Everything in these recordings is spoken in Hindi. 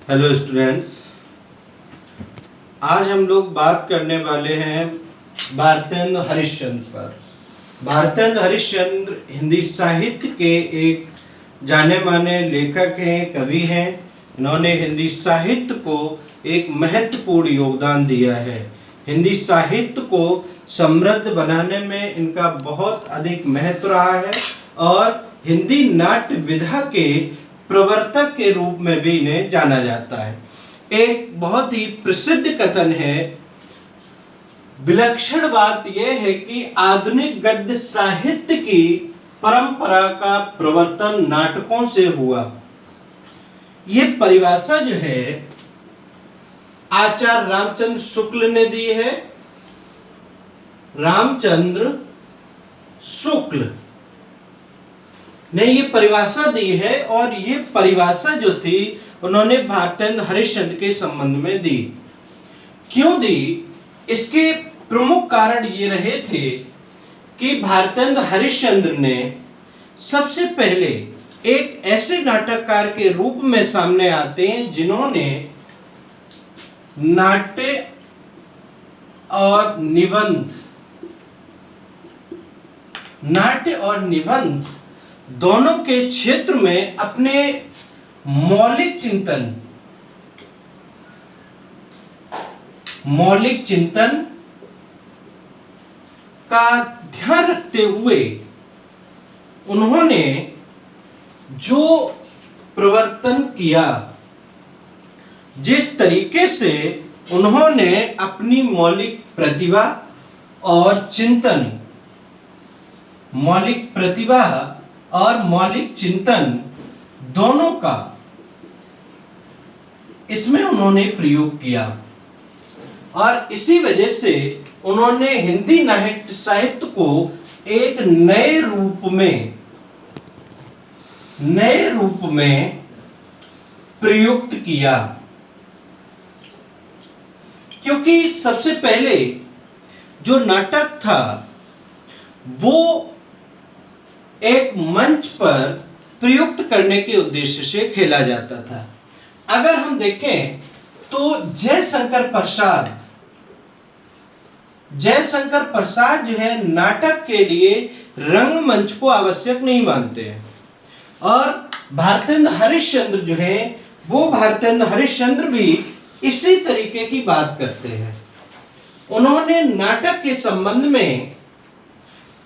हेलो स्टूडेंट्स, आज हम लोग बात करने वाले हैं भारतेंद्र हरिश्चंद्र पर। भारतेंद्र हरिश्चंद्र हिंदी साहित्य के एक जाने माने लेखक हैं, कवि हैं। इन्होंने हिंदी साहित्य को एक महत्वपूर्ण योगदान दिया है। हिंदी साहित्य को समृद्ध बनाने में इनका बहुत अधिक महत्व रहा है और हिंदी नाट्य विधा के प्रवर्तक के रूप में भी इन्हें जाना जाता है। एक बहुत ही प्रसिद्ध कथन है, विलक्षण बात यह है कि आधुनिक गद्य साहित्य की परंपरा का प्रवर्तन नाटकों से हुआ। यह परिभाषा जो है आचार्य रामचंद्र शुक्ल ने दी है। रामचंद्र शुक्ल ने ये परिभाषा दी है और ये परिभाषा जो थी उन्होंने भारतेंद्र हरिश्चंद्र के संबंध में दी। क्यों दी? इसके प्रमुख कारण ये रहे थे कि भारतेंद्र हरिश्चंद्र ने सबसे पहले एक ऐसे नाटककार के रूप में सामने आते हैं जिन्होंने नाट्य और निबंध दोनों के क्षेत्र में अपने मौलिक चिंतन का ध्यान रखते हुए उन्होंने जो प्रवर्तन किया, जिस तरीके से उन्होंने अपनी मौलिक प्रतिभा और मौलिक चिंतन दोनों का इसमें उन्होंने प्रयोग किया और इसी वजह से उन्होंने हिंदी नाट्य साहित्य को एक नए रूप में प्रयुक्त किया। क्योंकि सबसे पहले जो नाटक था वो एक मंच पर प्रयुक्त करने के उद्देश्य से खेला जाता था। अगर हम देखें तो जयशंकर प्रसाद जो है नाटक के लिए रंगमंच को आवश्यक नहीं मानते हैं और भारतेंद्र हरिश्चंद्र जो है वो भारतेंद्र हरिश्चंद्र भी इसी तरीके की बात करते हैं। उन्होंने नाटक के संबंध में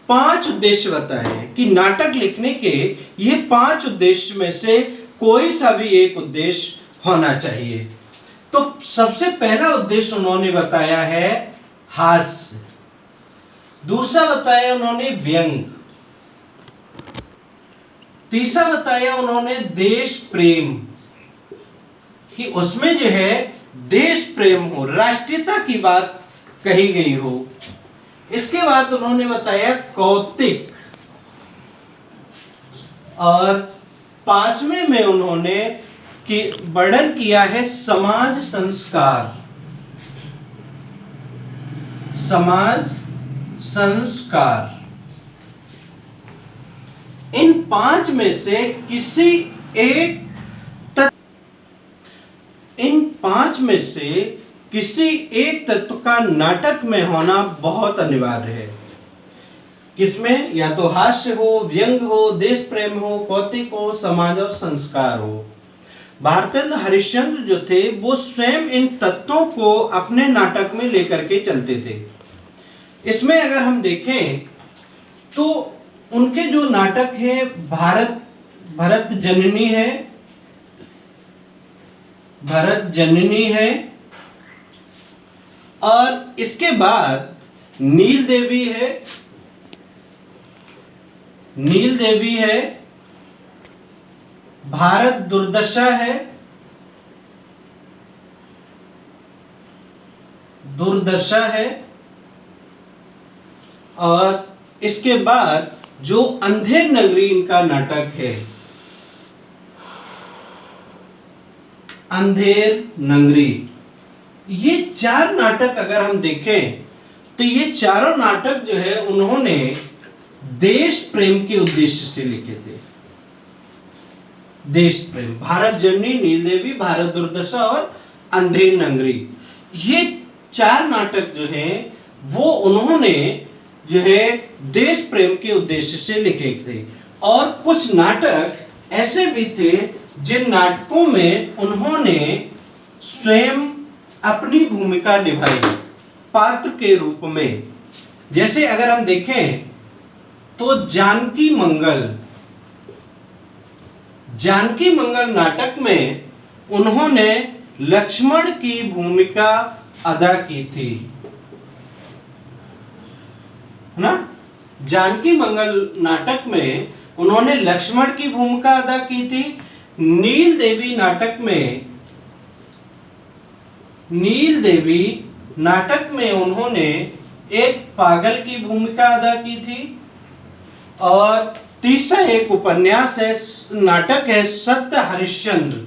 5 उद्देश्य बताए कि नाटक लिखने के ये 5 उद्देश्य में से कोई सा भी एक उद्देश्य होना चाहिए। तो सबसे पहला उद्देश्य उन्होंने बताया है हास्य, दूसरा बताया उन्होंने व्यंग, तीसरा बताया उन्होंने देश प्रेम, कि उसमें जो है देश प्रेम हो, राष्ट्रीयता की बात कही गई हो। इसके बाद उन्होंने बताया कौतिक और 5वें में उन्होंने वर्णन किया है समाज संस्कार। इन 5 में से किसी एक तत्व का नाटक में होना बहुत अनिवार्य है। किसमें? या तो हास्य हो, व्यंग हो, देश प्रेम हो, कौतिक हो, समाज और संस्कार हो। भारतेंद्र हरिश्चंद्र जो थे वो स्वयं इन तत्वों को अपने नाटक में लेकर के चलते थे। इसमें अगर हम देखें तो उनके जो नाटक है भरत जननी है और इसके बाद नील देवी है, भारत दुर्दशा है और इसके बाद जो अंधेर नगरी इनका नाटक है, अंधेर नगरी। ये 4 नाटक अगर हम देखें तो ये चारों नाटक जो है उन्होंने देश प्रेम के उद्देश्य से लिखे थे। देश प्रेम, भारत जननी, नील देवी, भारत दुर्दशा और अंधेर नगरी, ये 4 नाटक जो हैं वो उन्होंने जो है देश प्रेम के उद्देश्य से लिखे थे। और कुछ नाटक ऐसे भी थे जिन नाटकों में उन्होंने स्वयं अपनी भूमिका निभाई पात्र के रूप में। जैसे अगर हम देखें तो जानकी मंगल नाटक में उन्होंने लक्ष्मण की भूमिका अदा की थी, है ना। जानकी मंगल नाटक में उन्होंने लक्ष्मण की भूमिका अदा की थी। नील देवी नाटक में उन्होंने एक पागल की भूमिका अदा की थी। और तीसरा एक उपन्यास है, नाटक है सत्य हरिश्चंद्र।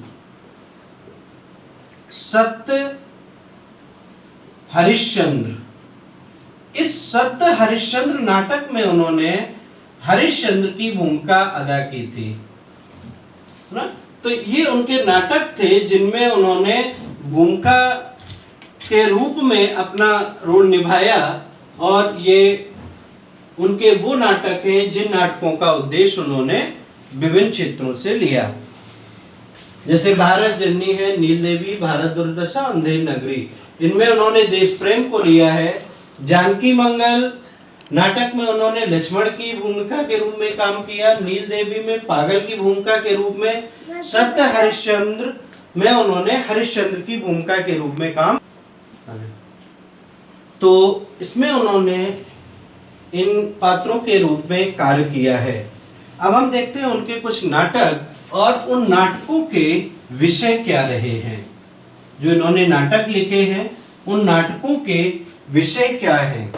इस सत्य हरिश्चंद्र नाटक में उन्होंने हरिश्चंद्र की भूमिका अदा की थी ना। तो ये उनके नाटक थे जिनमें उन्होंने भूमिका के रूप में अपना रोल निभाया। और ये उनके वो नाटक हैं जिन नाटकों का उद्देश्य उन्होंने विभिन्न क्षेत्रों से लिया। जैसे भारत जननी है, नील देवी, भारत दुर्दशा, अंधेर नगरी, इनमें उन्होंने देश प्रेम को लिया है। जानकी मंगल नाटक में उन्होंने लक्ष्मण की भूमिका के रूप में काम किया। नील देवी में पागल की भूमिका के रूप में। सत्य हरिश्चंद्र में उन्होंने हरिश्चंद्र की भूमिका के रूप में काम। तो इसमें उन्होंने इन पात्रों के रूप में कार्य किया है। अब हम देखते हैं उनके कुछ नाटक और उन नाटकों के विषय क्या रहे हैं। जो इन्होंने नाटक लिखे हैं उन नाटकों के विषय क्या हैं।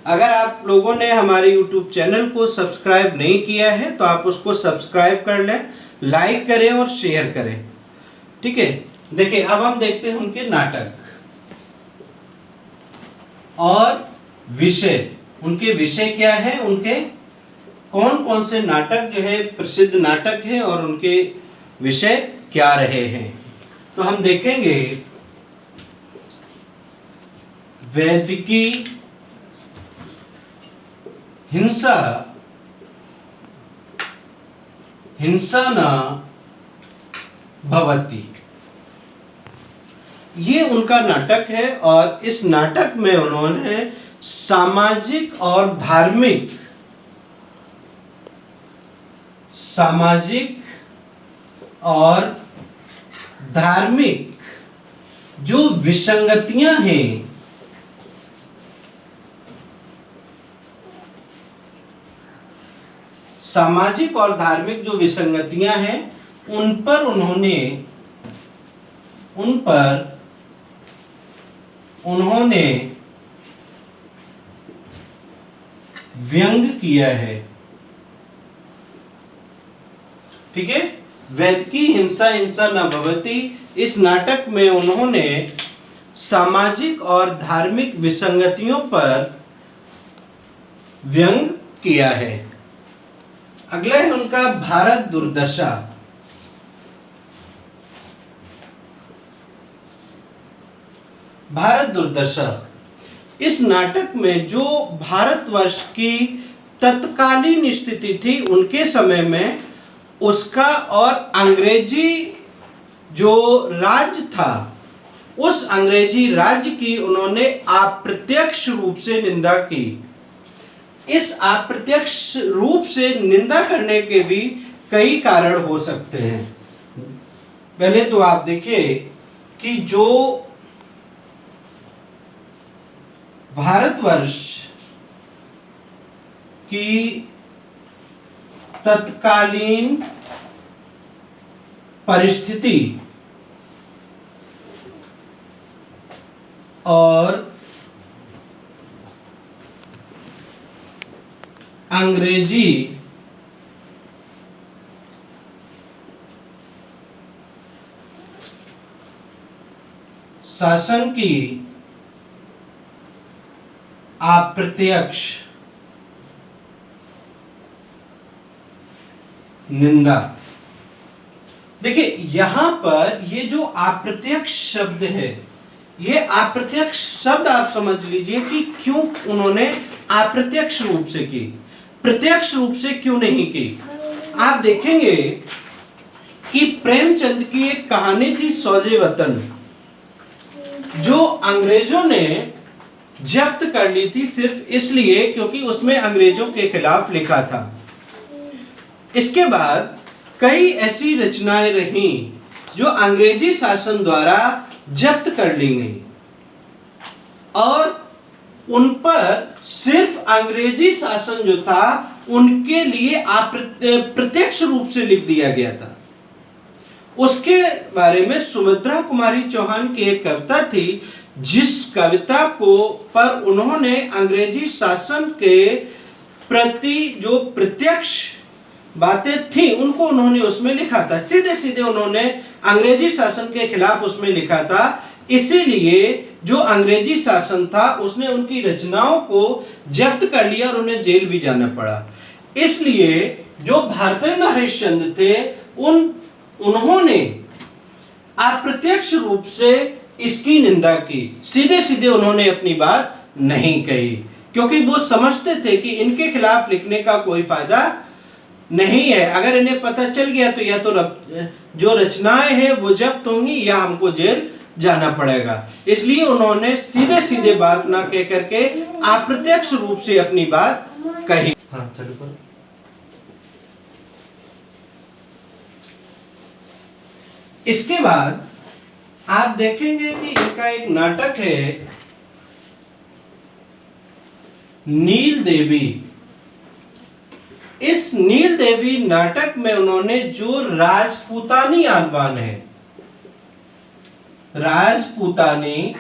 अगर आप लोगों ने हमारे YouTube चैनल को सब्सक्राइब नहीं किया है तो आप उसको सब्सक्राइब कर लें, लाइक करें और शेयर करें, ठीक है। देखिए अब हम देखते हैं उनके नाटक और विषय। उनके विषय क्या है, उनके कौन कौन से नाटक जो है प्रसिद्ध नाटक है और उनके विषय क्या रहे हैं। तो हम देखेंगे वैदिकी, हिंसा न भवति, ये उनका नाटक है। और इस नाटक में उन्होंने सामाजिक और धार्मिक जो विसंगतियां हैं, सामाजिक और धार्मिक जो विसंगतियां हैं उन पर उन्होंने व्यंग किया है, ठीक है। वैदिकी हिंसा न भवति, इस नाटक में उन्होंने सामाजिक और धार्मिक विसंगतियों पर व्यंग किया है। अगला है उनका भारत दुर्दशा। भारत दुर्दशा, इस नाटक में जो भारतवर्ष की तत्कालीन स्थिति थी उनके समय में उसका और अंग्रेजी जो राज्य था उस अंग्रेजी राज्य की उन्होंने अप्रत्यक्ष रूप से निंदा की। इस अप्रत्यक्ष रूप से निंदा करने के भी कई कारण हो सकते हैं। पहले तो आप देखिए कि जो भारतवर्ष की तत्कालीन परिस्थिति और अंग्रेजी शासन की अप्रत्यक्ष निंदा, देखिए यहाँ पर ये जो अप्रत्यक्ष शब्द है, ये अप्रत्यक्ष शब्द आप समझ लीजिए कि क्यों उन्होंने अप्रत्यक्ष रूप से की, प्रत्यक्ष रूप से क्यों नहीं की। आप देखेंगे कि प्रेमचंद की एक कहानी थी सौजे वतन, जो अंग्रेजों ने जब्त कर ली थी सिर्फ इसलिए क्योंकि उसमें अंग्रेजों के खिलाफ लिखा था। इसके बाद कई ऐसी रचनाएं रहीं जो अंग्रेजी शासन द्वारा जब्त कर ली गई और उन पर सिर्फ अंग्रेजी शासन जो था उनके लिए प्रत्यक्ष रूप से लिख दिया गया था। उसके बारे में सुमित्रा कुमारी चौहान की एक कविता थी, जिस कविता को पर उन्होंने अंग्रेजी शासन के प्रति जो प्रत्यक्ष बातें थी उनको उन्होंने उसमें लिखा था। सीधे सीधे उन्होंने अंग्रेजी शासन के खिलाफ उसमें लिखा था। इसीलिए जो अंग्रेजी शासन था उसने उनकी रचनाओं को जब्त कर लिया और उन्हें जेल भी जाना पड़ा। इसलिए जो भारतेंद्र हरिश्चंद्र थे उन्होंने अप्रत्यक्ष रूप से इसकी निंदा की, सीधे सीधे उन्होंने अपनी बात नहीं कही, क्योंकि वो समझते थे कि इनके खिलाफ लिखने का कोई फायदा नहीं है। अगर इन्हें पता चल गया तो या तो जो रचनाएं हैं वो जब्त होंगी या हमको जेल जाना पड़ेगा। इसलिए उन्होंने सीधे सीधे बात ना कह करके अप्रत्यक्ष रूप से अपनी बात कही। हाँ चलो करो। इसके बाद आप देखेंगे कि इनका एक नाटक है नील देवी। इस नील देवी नाटक में उन्होंने जो राजपूतानी आह्वान है, राजपूतानी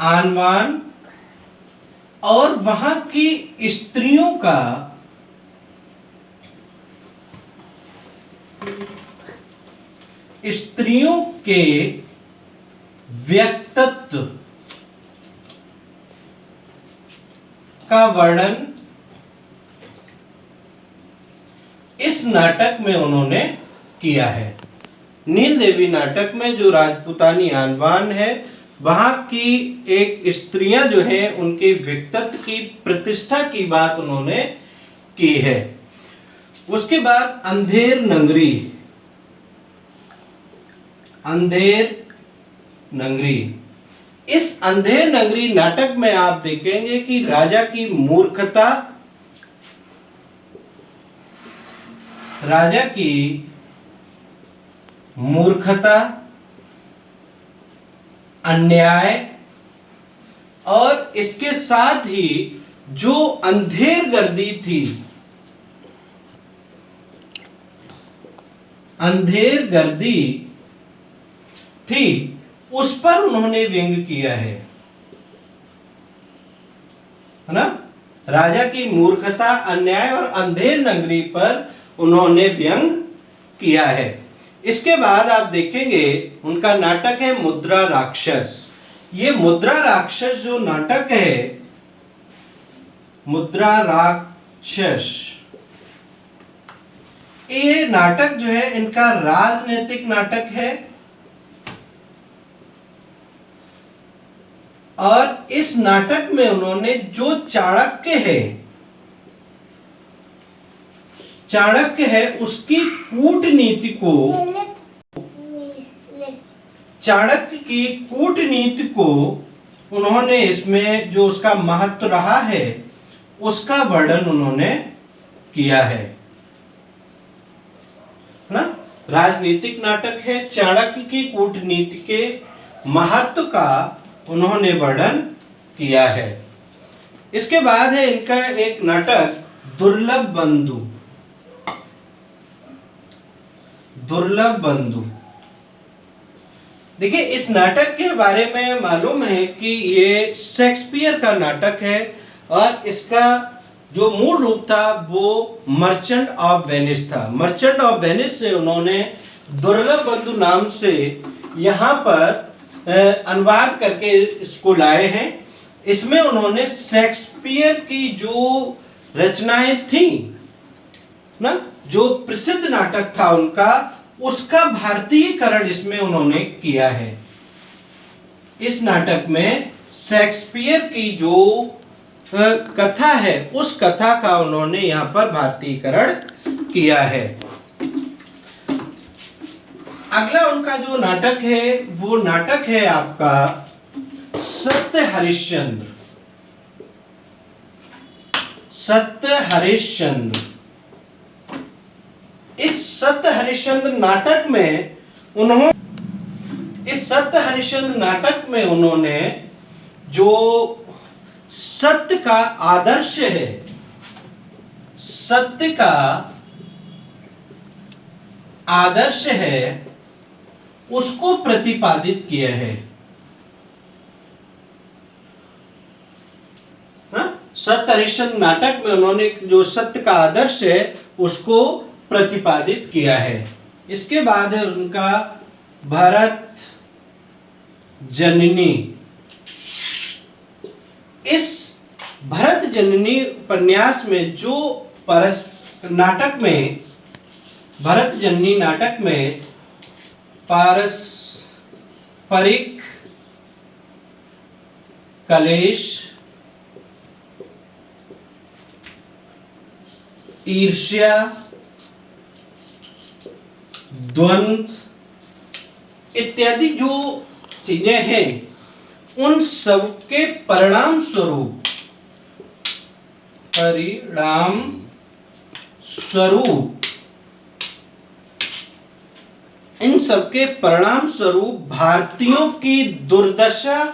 आह्वान और वहां की स्त्रियों का स्त्रियों के व्यक्तित्व का वर्णन इस नाटक में उन्होंने किया है। नील देवी नाटक में जो राजपूतानी आह्वान है, वहां की एक स्त्रियां जो हैं उनके व्यक्तित्व की प्रतिष्ठा की बात उन्होंने की है। उसके बाद अंधेर नगरी, अंधेर नगरी। इस अंधेर नगरी नाटक में आप देखेंगे कि राजा की मूर्खता, राजा की मूर्खता, अन्याय और इसके साथ ही जो अंधेर गर्दी थी, अंधेर गर्दी थी, उस पर उन्होंने व्यंग किया है ना। राजा की मूर्खता, अन्याय और अंधेर नगरी पर उन्होंने व्यंग किया है। इसके बाद आप देखेंगे उनका नाटक है मुद्रा राक्षस। ये मुद्रा राक्षस जो नाटक है, मुद्रा राक्षस, ये नाटक जो है इनका राजनीतिक नाटक है और इस नाटक में उन्होंने जो चाणक्य है, चाणक्य है उसकी कूटनीति को, चाणक्य की कूटनीति को उन्होंने इसमें जो उसका महत्व रहा है उसका वर्णन उन्होंने किया है ना। राजनीतिक नाटक है, चाणक्य की कूटनीति के महत्व का उन्होंने वर्णन किया है। इसके बाद है इनका एक नाटक दुर्लभ बंधु, दुर्लभ बंधु। देखिए इस नाटक के बारे में मालूम है कि ये शेक्सपियर का नाटक है और इसका जो मूल रूप था वो मर्चेंट ऑफ वेनिस था। मर्चेंट ऑफ वेनिस से उन्होंने दुर्लभ बंधु नाम से यहाँ पर अनुवाद करके इसको लाए हैं। इसमें उन्होंने शेक्सपियर की जो रचनाएं थी ना, जो प्रसिद्ध नाटक था उनका, उसका भारतीयकरण इसमें उन्होंने किया है। इस नाटक में शेक्सपियर की जो कथा है उस कथा का उन्होंने यहाँ पर भारतीयकरण किया है। अगला उनका जो नाटक है वो नाटक है आपका सत्य हरिश्चंद्र। सत्य हरिश्चंद्र, इस सत्य हरिश्चंद्र नाटक में उन्होंने जो सत्य का आदर्श है, सत्य का आदर्श है, उसको प्रतिपादित किया है। सत्य हरिश्चंद्र नाटक में उन्होंने जो सत्य का आदर्श है उसको प्रतिपादित किया है। इसके बाद है उनका भरत जननी। इस भरत जननी उपन्यास में जो नाटक में भरत जननी नाटक में पारस्परिक कलेश, ईर्ष्या, द्वंद्व इत्यादि जो चीजें हैं उन सब के परिणाम स्वरूप इन सब के परिणाम स्वरूप भारतीयों की दुर्दशा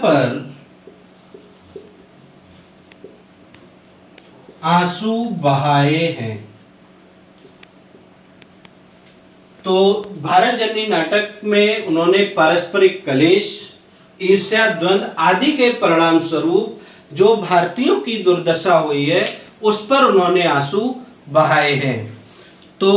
पर आंसू बहाए हैं। तो भारत जननी नाटक में उन्होंने पारस्परिक कलेश, ईर्ष्या, द्वंद्व आदि के परिणाम स्वरूप जो भारतीयों की दुर्दशा हुई है उस पर उन्होंने आंसू बहाए हैं। तो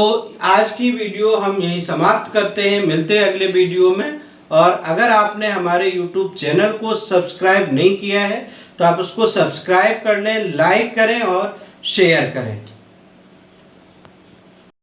आज की वीडियो हम यहीं समाप्त करते हैं, मिलते हैं अगले वीडियो में। और अगर आपने हमारे YouTube चैनल को सब्सक्राइब नहीं किया है तो आप उसको सब्सक्राइब कर लें, लाइक करें और शेयर करें।